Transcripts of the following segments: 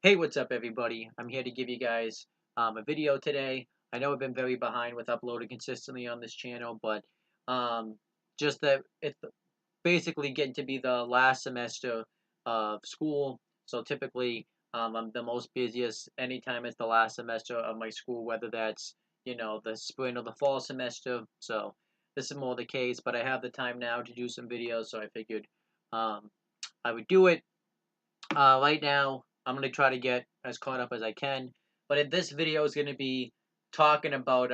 Hey, what's up, everybody? I'm here to give you guys a video today. I know I've been very behind with uploading consistently on this channel, but um, just that it's basically getting to be the last semester of school. So typically, I'm the most busiest anytime it's the last semester of my school, whether that's the spring or the fall semester. So this is more the case, but I have the time now to do some videos, so I figured um, I would do it. Right now, I'm going to try to get as caught up as I can. But in this video is going to be talking about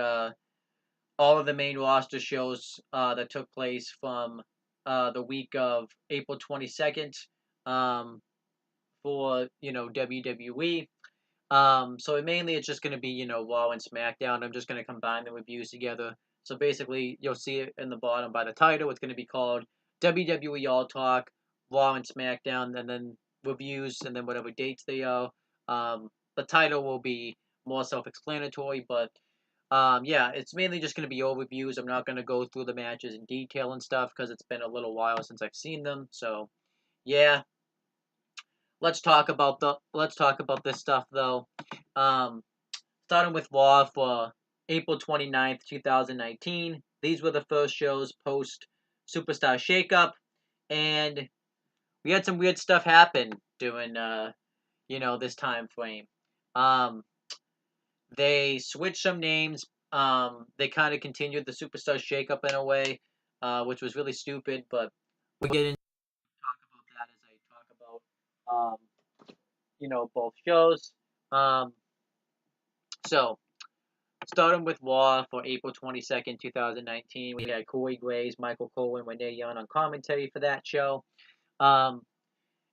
all of the main roster shows that took place from the week of April 22nd um, for, WWE. So mainly it's just going to be, Raw and SmackDown. I'm just going to combine the reviews together. So basically, you'll see it in the bottom by the title. It's going to be called WWE All Talk, Raw and SmackDown, and then reviews, and then whatever dates they are. The title will be more self-explanatory, but yeah, it's mainly just going to be overviews. I'm not going to go through the matches in detail and stuff because it's been a little while since I've seen them. So yeah, let's talk about this stuff though. Um, Starting with Raw for April 29th, 2019. These were the first shows post Superstar Shakeup, and we had some weird stuff happen during this time frame. Um, they switched some names. They kind of continued the Superstar Shakeup in a way, which was really stupid. But we get into talk about that as I talk about both shows. Um, so starting with Raw for April 22nd, 2019, we had Corey Graves, Michael Cole, and Renee Young on commentary for that show. Um,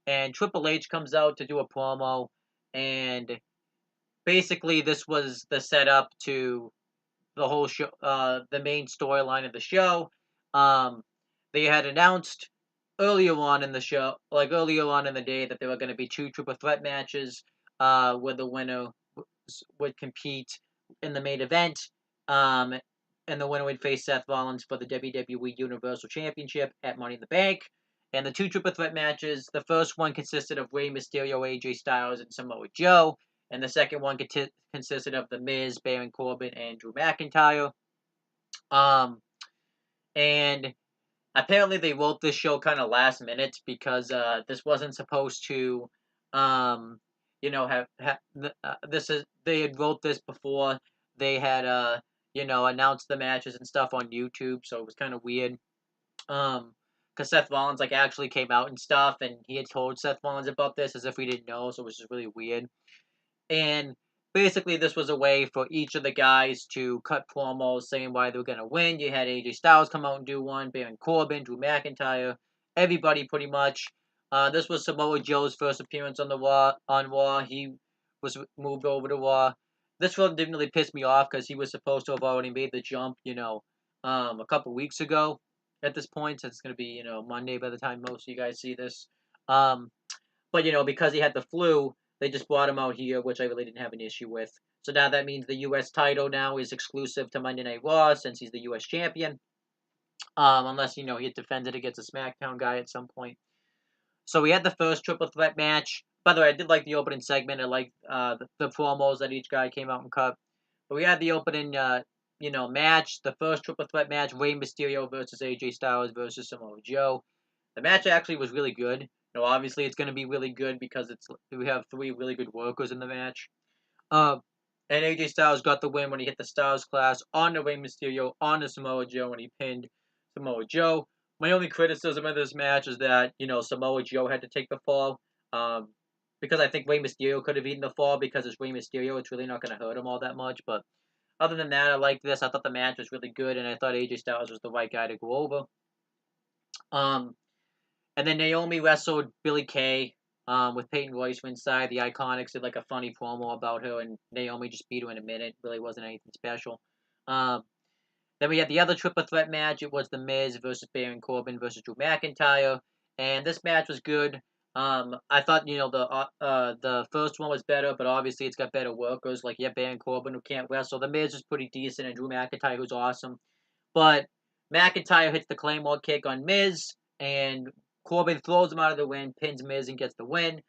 and Triple H comes out to do a promo, and basically this was the setup to the whole show, the main storyline of the show. Um, they had announced earlier on in the show, like earlier on in the day, that there were going to be two triple threat matches, where the winner would compete in the main event, um, and the winner would face Seth Rollins for the WWE Universal Championship at Money in the Bank. And the two triple threat matches, the first one consisted of Rey Mysterio, AJ Styles, and Samoa Joe, and the second one consisted of The Miz, Baron Corbin, and Drew McIntyre. Um, and apparently they wrote this show kind of last minute because this wasn't supposed to, have this is they had wrote this before they had announced the matches and stuff on YouTube, so it was kind of weird. Because Seth Rollins actually came out and stuff, and he had told Seth Rollins about this as if we didn't know, so it was just really weird. And basically, this was a way for each of the guys to cut promos saying why they were going to win. You had AJ Styles come out and do one, Baron Corbin, Drew McIntyre, everybody pretty much. This was Samoa Joe's first appearance on Raw. He was moved over to Raw. This one didn't really piss me off because he was supposed to have already made the jump, a couple weeks ago at this point, since it's going to be, Monday by the time most of you guys see this. Um, but, because he had the flu, they just brought him out here, which I really didn't have an issue with. So now that means the U.S. title now is exclusive to Monday Night Raw since he's the U.S. champion. Unless, he defends it against a SmackDown guy at some point. So we had the first triple threat match. By the way, I did like the opening segment. I liked the promos that each guy came out and cut. But we had the opening, match. The first triple threat match, Rey Mysterio versus AJ Styles versus Samoa Joe. The match actually was really good. Obviously it's going to be really good because we have three really good workers in the match. And AJ Styles got the win when he hit the Styles Clash on the Rey Mysterio on the Samoa Joe when he pinned Samoa Joe. My only criticism of this match is that Samoa Joe had to take the fall. Because I think Rey Mysterio could have eaten the fall because it's Rey Mysterio. It's really not going to hurt him all that much. But other than that, I liked this. I thought the match was really good, and I thought AJ Styles was the right guy to go over. And then Naomi wrestled Billie Kay with Peyton Royce inside. The Iconics did a funny promo about her, and Naomi just beat her in a minute. Really wasn't anything special. Um, then we had the other triple threat match. It was The Miz versus Baron Corbin versus Drew McIntyre, and this match was good. I thought the first one was better, but obviously it's got better workers. Baron Corbin who can't wrestle. The Miz was pretty decent, and Drew McIntyre who's awesome. But McIntyre hits the Claymore kick on Miz, and Corbin throws him out of the ring, pins Miz, and gets the win.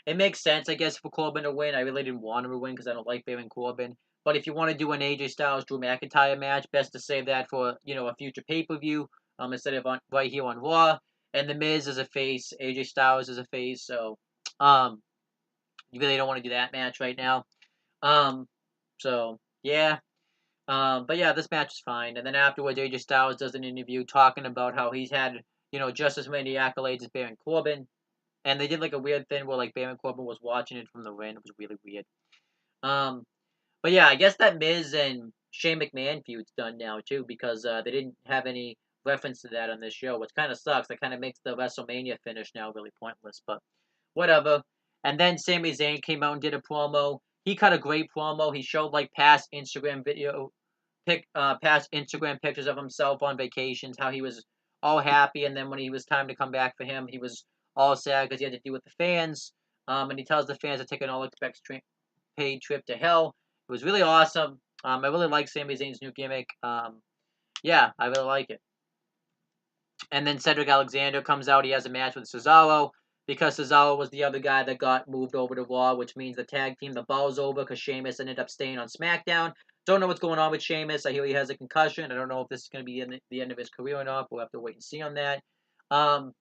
it makes sense, I guess, for Corbin to win. I really didn't want him to win because I don't like Baron Corbin. But if you want to do an AJ Styles Drew McIntyre match, best to save that for a future pay per view instead of right here on Raw. And the Miz is a face, AJ Styles is a face, so um you really don't want to do that match right now. Um, so yeah. But yeah, this match is fine. And then afterwards, AJ Styles does an interview talking about how he's had just as many accolades as Baron Corbin. And they did like a weird thing where like Baron Corbin was watching it from the ring. It was really weird. Um, but yeah, I guess that Miz and Shane McMahon feud's done now too because they didn't have any reference to that on this show, which kind of sucks. That kind of makes the WrestleMania finish now really pointless. But whatever. And then Sami Zayn came out and did a promo. He cut a great promo. He showed like past Instagram pictures of himself on vacations, how he was all happy, and then when he was time to come back for him, he was all sad because he had to deal with the fans. And he tells the fans to take an paid trip to hell. It was really awesome. I really like Sami Zayn's new gimmick. Yeah, I really like it. And then Cedric Alexander comes out. He has a match with Cesaro because Cesaro was the other guy that got moved over to Raw, which means the tag team, the ball's over because Sheamus ended up staying on SmackDown. Don't know what's going on with Sheamus. I hear he has a concussion. I don't know if this is going to be the end of his career or not. We'll have to wait and see on that. Um,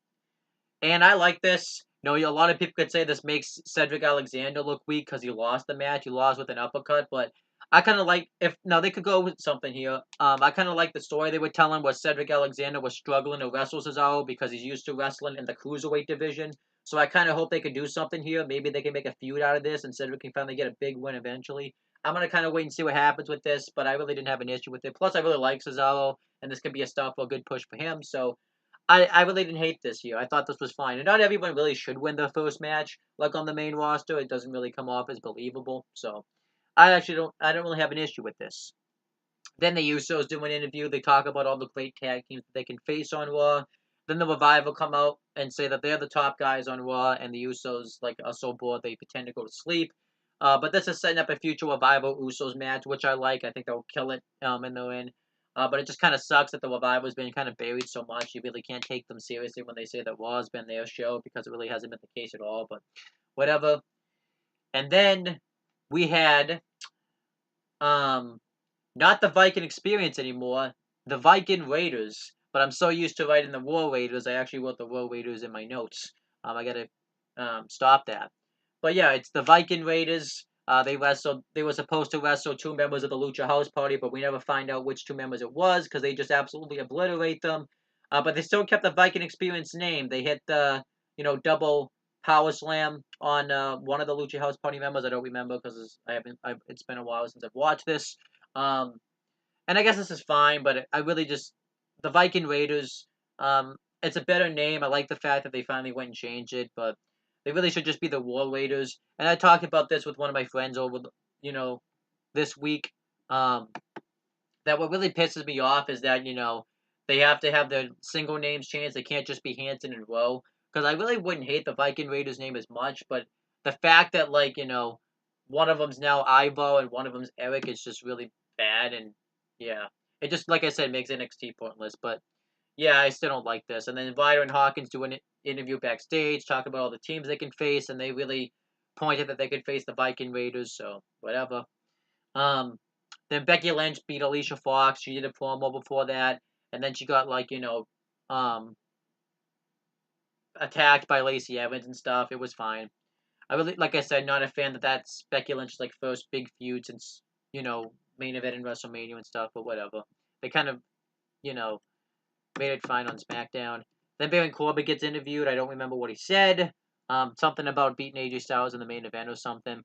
and I like this. A lot of people could say this makes Cedric Alexander look weak because he lost the match. He lost with an uppercut, but I kind of like they could go with something here. I kind of like the story they were telling where Cedric Alexander was struggling to wrestle Cesaro because he's used to wrestling in the cruiserweight division. So I kind of hope they could do something here. Maybe they can make a feud out of this and Cedric can finally get a big win eventually. I'm gonna kind of wait and see what happens with this, but I really didn't have an issue with it. Plus, I really like Cesaro, and this could be a stuff for a good push for him. So I really didn't hate this here. I thought this was fine. And not everyone really should win their first match, like on the main roster. It doesn't really come off as believable. So I don't really have an issue with this. Then the Usos do an interview. They talk about all the great tag teams that they can face on Raw. Then the Revival come out and say that they're the top guys on Raw, and the Usos are so bored they pretend to go to sleep. But this is setting up a future Revival Usos match, which I like. I think they'll kill it in the end. But it just kind of sucks that the Revival's been kind of buried so much. You really can't take them seriously when they say that Raw's been their show because it really hasn't been the case at all. But whatever. And then we had um not the Viking Experience anymore, the Viking Raiders. But I'm so used to writing the War Raiders, I actually wrote the War Raiders in my notes. I gotta stop that. But yeah, it's the Viking Raiders. They wrestled. They were supposed to wrestle two members of the Lucha House Party, but we never find out which two members it was because they just absolutely obliterate them. But they still kept the Viking Experience name. They hit the double power slam on one of the Lucha House Party members. I don't remember because it's been a while since I've watched this. Um, and I guess this is fine, but I really just the Viking Raiders. It's a better name. I like the fact that they finally went and changed it, but they really should just be the War Raiders. And I talked about this with one of my friends over, this week. That what really pisses me off is that they have to have their single names changed. They can't just be Hanson and Rowe. Because I really wouldn't hate the Viking Raiders name as much, but the fact that one of them's now Ivo and one of them's Eric is just really bad, and yeah, it just like I said makes NXT pointless. But yeah, I still don't like this. And then Ryder and Hawkins do an interview backstage, talk about all the teams they can face, and they really pointed that they could face the Viking Raiders. So whatever. Um, then Becky Lynch beat Alicia Fox. She did a promo before that, and then she got um, attacked by Lacey Evans and stuff. It was fine. I really, like I said, not a fan that that's Becky Lynch's first big feud since main event in WrestleMania and stuff. But whatever. They kind of you know made it fine on SmackDown. Then Baron Corbin gets interviewed. I don't remember what he said. Something about beating AJ Styles in the main event or something.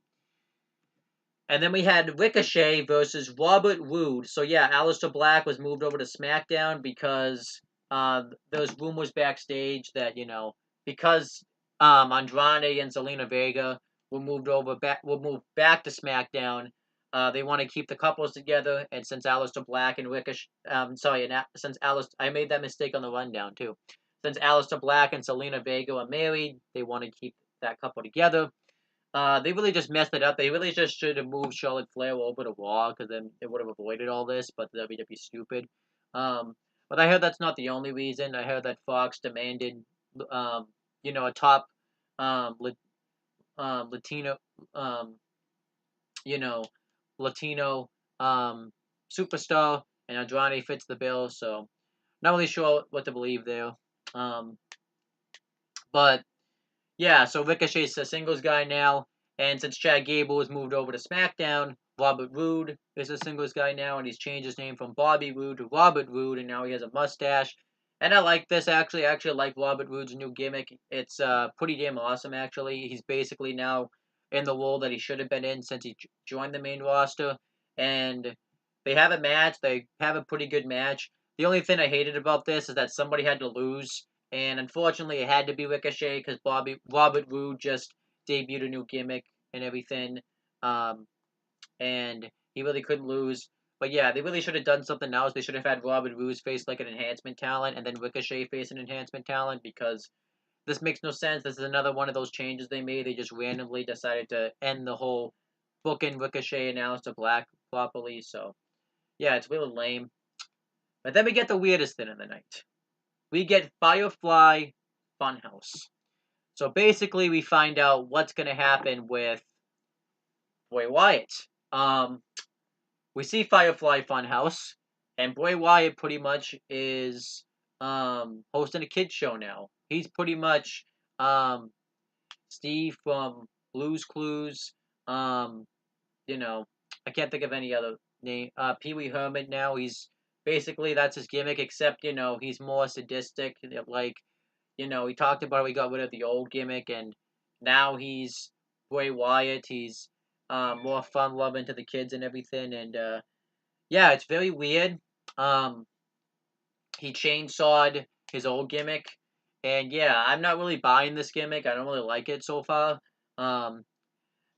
And then we had Ricochet versus Robert Roode. So yeah, Aleister Black was moved over to SmackDown because there was rumors backstage that because Andrade and Zelina Vega were moved back to SmackDown. They want to keep the couples together, and since Aleister Black and Ricochet, since I made that mistake on the rundown too. Since Aleister Black and Zelina Vega are married, they want to keep that couple together. They really just messed it up. They really just should have moved Charlotte Flair over to Raw because then it would have avoided all this. But the WWE stupid. But I heard that's not the only reason. I heard that Fox demanded, a top, Latino, um, you know, Latino superstar, and Andrade fits the bill. So not really sure what to believe there. Um, but yeah, so Ricochet's a singles guy now, and since Chad Gable has moved over to SmackDown, Robert Roode is a singles guy now, and he's changed his name from Bobby Roode to Robert Roode, and now he has a mustache. And I like this actually. I actually like Robert Roode's new gimmick. It's pretty damn awesome actually. He's basically now in the role that he should have been in since he joined the main roster, and they have a match. They have a pretty good match. The only thing I hated about this is that somebody had to lose, and unfortunately, it had to be Ricochet because Robert Roode just debuted a new gimmick and everything, um, and he really couldn't lose. But yeah, they really should have done something else. They should have had Robert Roode face like an enhancement talent, and then Ricochet face an enhancement talent because this makes no sense. This is another one of those changes they made. They just randomly decided to end the whole booking Ricochet and Aleister Black properly. So yeah, it's really lame. But then we get the weirdest thing of the night. We get Firefly Funhouse. So basically, we find out what's going to happen with Bray Wyatt. Um, we see Firefly Funhouse, and Bray Wyatt pretty much is hosting a kids show now. He's pretty much um, Steve from Blue's Clues. Um, you know, I can't think of any other name. Pee Wee Herman now. He's basically that's his gimmick, except he's more sadistic. Like he talked about he got rid of the old gimmick, and now he's Bray Wyatt. He's more fun loving to the kids and everything, and yeah, it's very weird. Um, he chainsawed his old gimmick, and yeah, I'm not really buying this gimmick. I don't really like it so far. Um,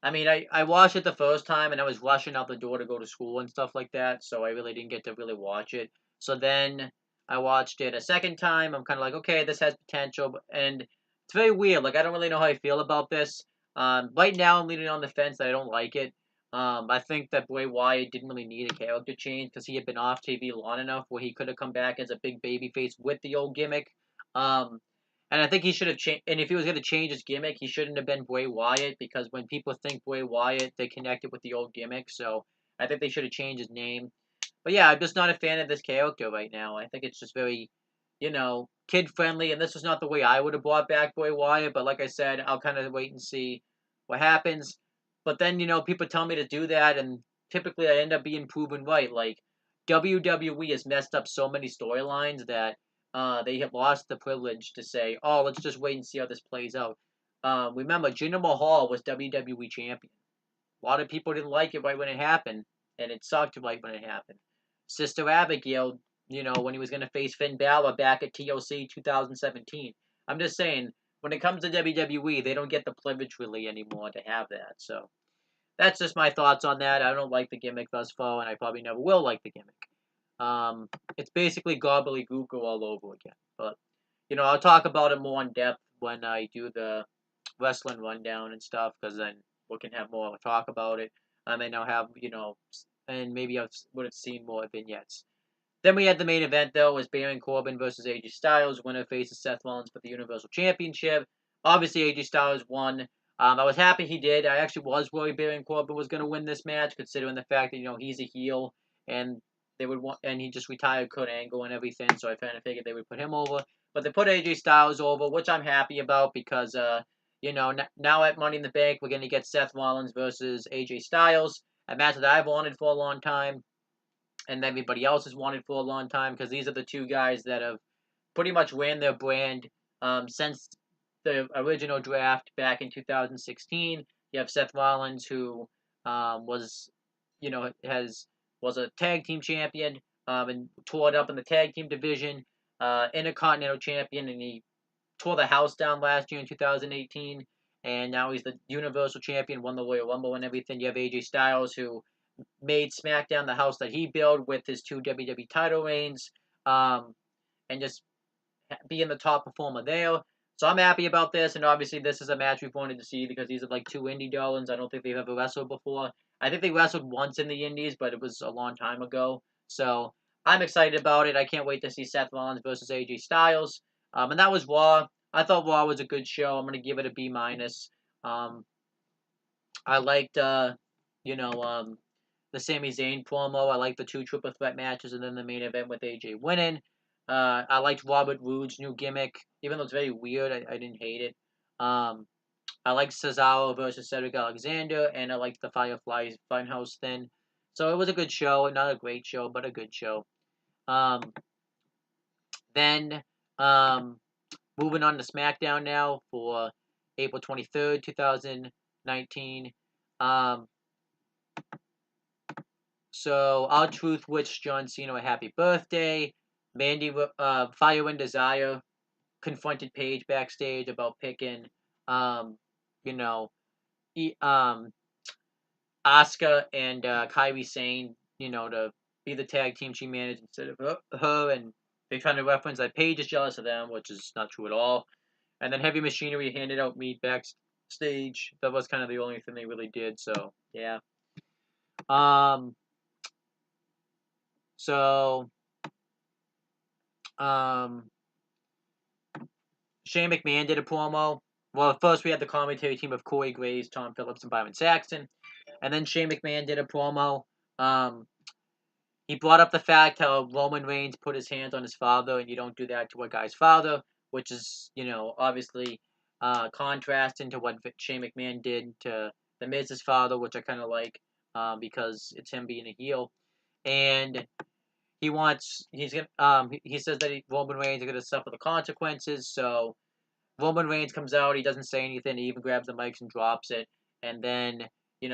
I mean, I watched it the first time, and I was rushing out the door to go to school and stuff like that, so I really didn't get to really watch it. So then I watched it a second time. I'm kind of like, okay, this has potential, and it's very weird. Like, I don't really know how I feel about this. Right now, I'm leaning on the fence that I don't like it. I think that Bray Wyatt didn't really need a character change because he had been off TV long enough where he could have come back as a big babyface with the old gimmick. Um, and I think he should have changed. And if he was going to change his gimmick, he shouldn't have been Bray Wyatt because when people think Bray Wyatt, they connect it with the old gimmick. So I think they should have changed his name. But yeah, I'm just not a fan of this character right now. I think it's just very, kid friendly. And this was not the way I would have brought back Bray Wyatt. But like I said, I'll kind of wait and see what happens. But then, people tell me to do that. And typically I end up being proven right. Like WWE has messed up so many storylines that they have lost the privilege to say, "Oh, let's just wait and see how this plays out." Remember, Jinder Mahal was WWE champion. A lot of people didn't like it right when it happened, and it sucked right when it happened. Sister Abigail, when he was going to face Finn Balor back at TLC 2017. I'm just saying, when it comes to WWE, they don't get the privilege really anymore to have that. So that's just my thoughts on that. I don't like the gimmick thus far, and I probably never will like the gimmick. It's basically gobbledygook all over again. But I'll talk about it more in depth when I do the wrestling rundown and stuff, because then we can have more talk about it. And I'll have and maybe I would have seen more vignettes. Then we had the main event though, was Baron Corbin versus AJ Styles. Winner faces Seth Rollins for the Universal Championship. Obviously, AJ Styles won. I was happy he did. I actually was worried Baron Corbin was going to win this match, considering the fact that he's a heel and they would want, and he just retired Kurt Angle and everything. So I kind of figured they would put him over, but they put AJ Styles over, which I'm happy about because now at Money in the Bank we're going to get Seth Rollins versus AJ Styles, a match that I've wanted for a long time, and everybody else has wanted for a long time because these are the two guys that have pretty much ran their brand since the original draft back in 2016. You have Seth Rollins, who was, was a tag team champion and tore it up in the tag team division, Intercontinental champion, and he tore the house down last year in 2018. And now he's the Universal champion, won the Royal Rumble and everything. You have AJ Styles, who made SmackDown the house that he built with his two WWE title reigns, and just being the top performer there. So I'm happy about this, and obviously this is a match we've wanted to see because these are like two indie darlings. I don't think they've ever wrestled before. I think they wrestled once in the indies, but it was a long time ago. So I'm excited about it. I can't wait to see Seth Rollins versus AJ Styles. And that was Raw. I thought Raw was a good show. I'm gonna give it a B minus. I liked, the Sami Zayn promo. I liked the 2 triple threat matches, and then the main event with AJ winning. I liked Robert Roode's new gimmick, even though it's very weird. I didn't hate it. I liked Cesaro versus Cedric Alexander, and I liked the Firefly Funhouse thing. So it was a good show, not a great show, but a good show. Then, um, moving on to SmackDown now for April 23rd, 2019. Um, so R-Truth wished John Cena a happy birthday. Fire and Desire confronted Paige backstage about picking, you know, Asuka and Kairi Sane, to be the tag team she managed instead of her, and they trying to reference that Paige is jealous of them, which is not true at all. And then Heavy Machinery handed out meat backstage. That was kind of the only thing they really did. So yeah. Um. So. Um. Shane McMahon did a promo. Well, first we had the commentary team of Corey Graves, Tom Phillips, and Byron Saxton, and then Shane McMahon did a promo. He brought up the fact how Roman Reigns put his hands on his father, and you don't do that to a guy's father, which is, obviously contrasting to what Shane McMahon did to The Miz's father, which I kind of like because it's him being a heel. And he says that Roman Reigns is going to suffer the consequences, so Roman Reigns comes out, he doesn't say anything, he even grabs the mics and drops it, and then,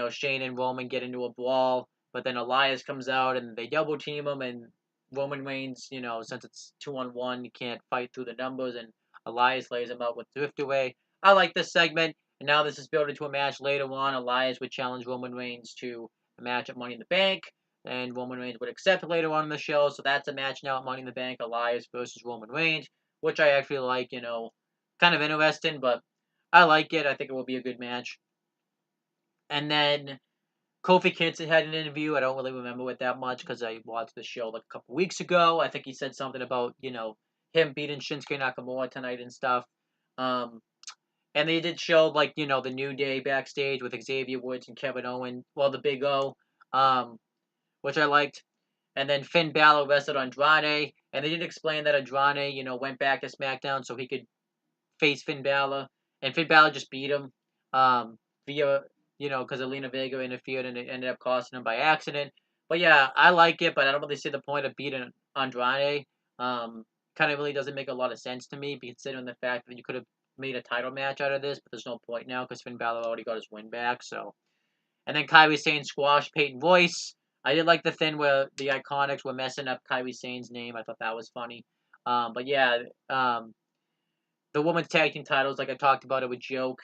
Shane and Roman get into a brawl, but then Elias comes out and they double team him, and Roman Reigns, since it's 2-on-1, he can't fight through the numbers, and Elias lays him out with Drift Away. I like this segment, and now this is built into a match later on. Elias would challenge Roman Reigns to a match at Money in the Bank, and Roman Reigns would accept later on in the show, so that's a match now at Money in the Bank, Elias versus Roman Reigns, which I actually like, kind of interesting, but I like it. I think it will be a good match. And then Kofi Kingston had an interview. I don't really remember it that much because I watched the show like a couple weeks ago. I think he said something about, him beating Shinsuke Nakamura tonight and stuff. And they did show, like, the New Day backstage with Xavier Woods and Kevin Owen. Well, the Big O, which I liked. And then Finn Balor wrestled Andrade. And they did explain that Andrade, went back to SmackDown so he could face Finn Balor, and Finn Balor just beat him via, because Alina Vega interfered and it ended up costing him by accident. But yeah, I like it, but I don't really see the point of beating Andrade. Kind of really doesn't make a lot of sense to me, considering the fact that you could have made a title match out of this, but there's no point now because Finn Balor already got his win back. So, and then Kairi Sane squashed Peyton Royce. I did like the thing where the Iconics were messing up Kairi Sane's name. I thought that was funny. But yeah, the women's tag team titles, like I talked about, it was joke.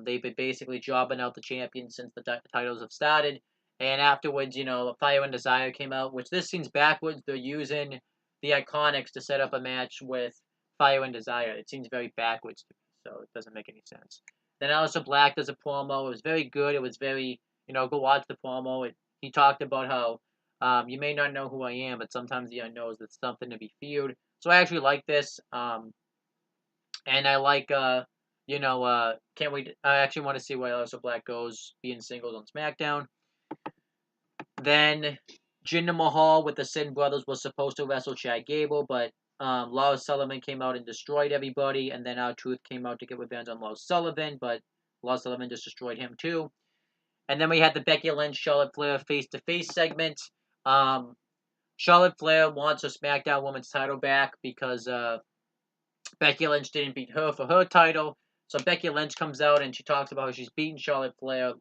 They've been basically jobbing out the champions since the titles have started. And afterwards, Fire and Desire came out, which this seems backwards. They're using the Iconics to set up a match with Fire and Desire. It seems very backwards to me, so it doesn't make any sense. Then Aleister Black does a promo. It was very good. It was very, go watch the promo. He talked about how you may not know who I am, but sometimes the unknown is something to be feared. So I actually like this. And I like, can't wait. I actually want to see where Aleister Black goes being singles on SmackDown. Then Jinder Mahal with the Sin Brothers was supposed to wrestle Chad Gable, but Lars Sullivan came out and destroyed everybody, and then R-Truth came out to get revenge on Lars Sullivan, but Lars Sullivan just destroyed him too. And then we had the Becky Lynch Charlotte Flair face-to-face segment. Charlotte Flair wants her SmackDown Women's title back because Becky Lynch didn't beat her for her title. So Becky Lynch comes out and she talks about how she's beaten Charlotte Flair,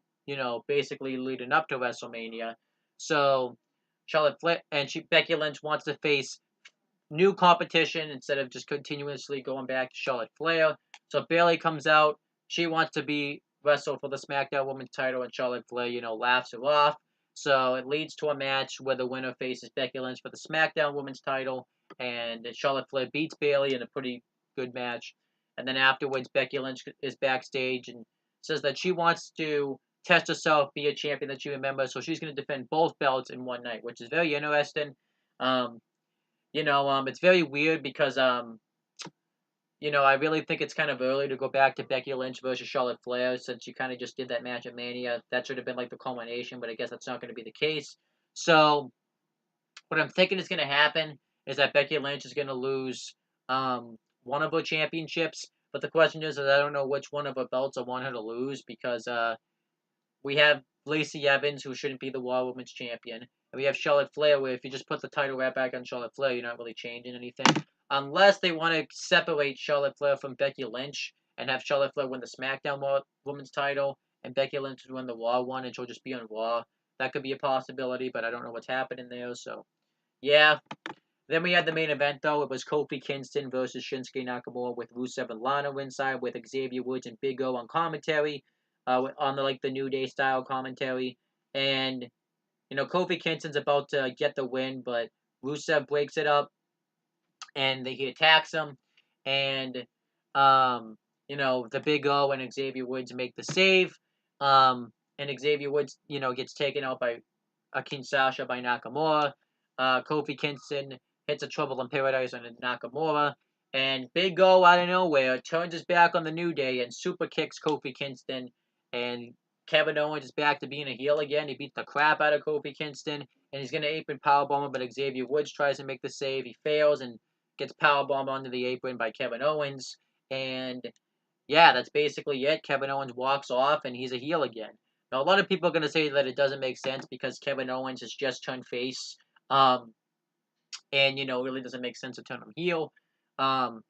basically leading up to WrestleMania. So Charlotte Flair and Becky Lynch wants to face new competition instead of just continuously going back to Charlotte Flair. So Bayley comes out. She wants to wrestle for the SmackDown Women's title, and Charlotte Flair, laughs her off. So it leads to a match where the winner faces Becky Lynch for the SmackDown Women's title, and Charlotte Flair beats Bayley in a pretty good match. And then afterwards, Becky Lynch is backstage and says that she wants to test herself, be a champion that she remembers, so she's going to defend both belts in one night, which is very interesting. It's very weird because, I really think it's kind of early to go back to Becky Lynch versus Charlotte Flair since you kind of just did that match at Mania. That should have been like the culmination, but I guess that's not going to be the case. So what I'm thinking is going to happen is that Becky Lynch is going to lose one of her championships. But the question is I don't know which one of her belts I want her to lose because we have Lacey Evans, who shouldn't be the Raw Women's Champion. And we have Charlotte Flair, where if you just put the title right back on Charlotte Flair, you're not really changing anything. Unless they want to separate Charlotte Flair from Becky Lynch and have Charlotte Flair win the SmackDown Women's title and Becky Lynch win the Raw one and she'll just be on Raw. That could be a possibility, but I don't know what's happening there. So, yeah. Then we had the main event, though. It was Kofi Kingston versus Shinsuke Nakamura with Rusev and Lana inside with Xavier Woods and Big O on commentary, on the New Day style commentary. And, Kofi Kingston's about to get the win, but Rusev breaks it up and he attacks him. And, the Big O and Xavier Woods make the save. And Xavier Woods, gets taken out by Kinshasa by Nakamura. Kofi Kingston hits a Trouble in Paradise on Nakamura. And Big O out of nowhere turns his back on the New Day and super kicks Kofi Kingston. And Kevin Owens is back to being a heel again. He beat the crap out of Kofi Kingston. And he's going to apron powerbomb him, but Xavier Woods tries to make the save. He fails and gets powerbombed onto the apron by Kevin Owens. And yeah, that's basically it. Kevin Owens walks off and he's a heel again. Now, a lot of people are going to say that it doesn't make sense because Kevin Owens has just turned face. And, it really doesn't make sense to turn him heel. But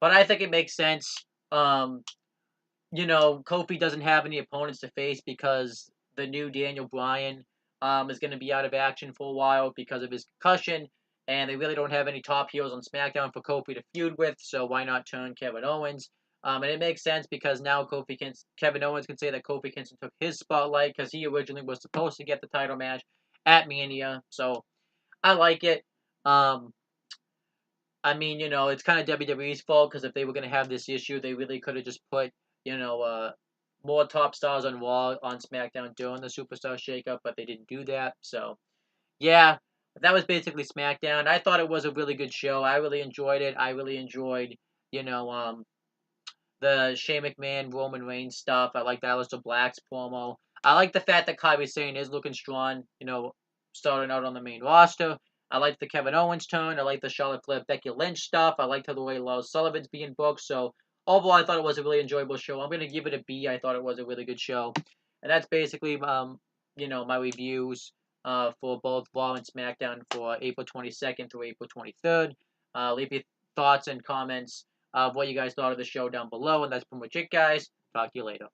I think it makes sense. Kofi doesn't have any opponents to face because the new Daniel Bryan is going to be out of action for a while because of his concussion. And they really don't have any top heels on SmackDown for Kofi to feud with, so why not turn Kevin Owens? And it makes sense because now Kevin Owens can say that Kofi Kingston took his spotlight because he originally was supposed to get the title match at Mania. So I like it. It's kind of WWE's fault because if they were going to have this issue, they really could have just put, more top stars on Raw on SmackDown during the Superstar Shakeup, but they didn't do that. So, yeah, that was basically SmackDown. I thought it was a really good show. I really enjoyed it. I really enjoyed, the Shane McMahon, Roman Reigns stuff. I like the Aleister Black's promo. I like the fact that Kairi Sane is looking strong, starting out on the main roster. I like the Kevin Owens turn. I like the Charlotte Flair, Becky Lynch stuff. I liked the way Lars Sullivan's being booked. So, overall, I thought it was a really enjoyable show. I'm going to give it a B. I thought it was a really good show. And that's basically, my reviews for both Raw and SmackDown for April 22nd through April 23rd. Leave your thoughts and comments of what you guys thought of the show down below. And that's pretty much it, guys. Talk to you later.